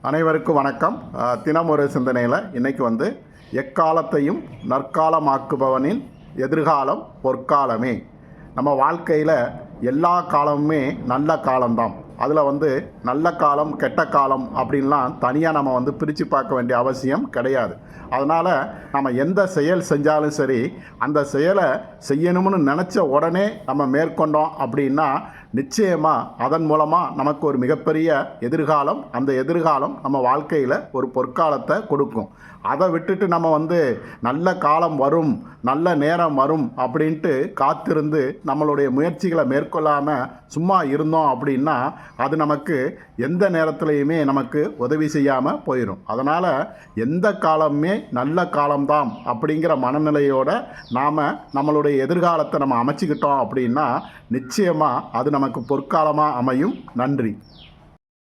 அனைவருக்கும் வணக்கம். தினம் ஒரு சிந்தனையில் இன்றைக்கி எக்காலத்தையும் நற்காலமாக்குபவனின் எதிர்காலம் பொற்காலமே. நம்ம வாழ்க்கையில் எல்லா காலமுமே நல்ல காலம்தான். அதில் நல்ல காலம் கெட்ட காலம் அப்படின்லாம் தனியாக நம்ம பிரித்து பார்க்க வேண்டிய அவசியம் கிடையாது. அதனால் நம்ம எந்த செயல் செஞ்சாலும் சரி, அந்த செயலை செய்யணும்னு நினச்ச உடனே நம்ம மேற்கொண்டோம் அப்படின்னா நிச்சயமாக அதன் மூலமாக நமக்கு ஒரு மிகப்பெரிய எதிர்காலம், அந்த எதிர்காலம் நம்ம வாழ்க்கையில் ஒரு பொற்காலத்தை கொடுக்கும். அதை விட்டுட்டு நம்ம நல்ல காலம் வரும், நல்ல நேரம் வரும் அப்படின்ட்டு காத்திருந்து நம்மளுடைய முயற்சிகளை மேற்கொள்ளாமல் சும்மா இருந்தோம் அப்படின்னா அது நமக்கு எந்த நேரத்துலையுமே நமக்கு உதவி செய்யாமல் போயிடும். அதனால் எந்த காலமுமே நல்ல காலம்தான் அப்படிங்கிற மனநிலையோடு நாம் நம்மளுடைய எதிர்காலத்தை நம்ம அமைச்சிக்கிட்டோம் அப்படின்னா நிச்சயமாக அது நமக்கு பொற்காலமாக அமையும். நன்றி.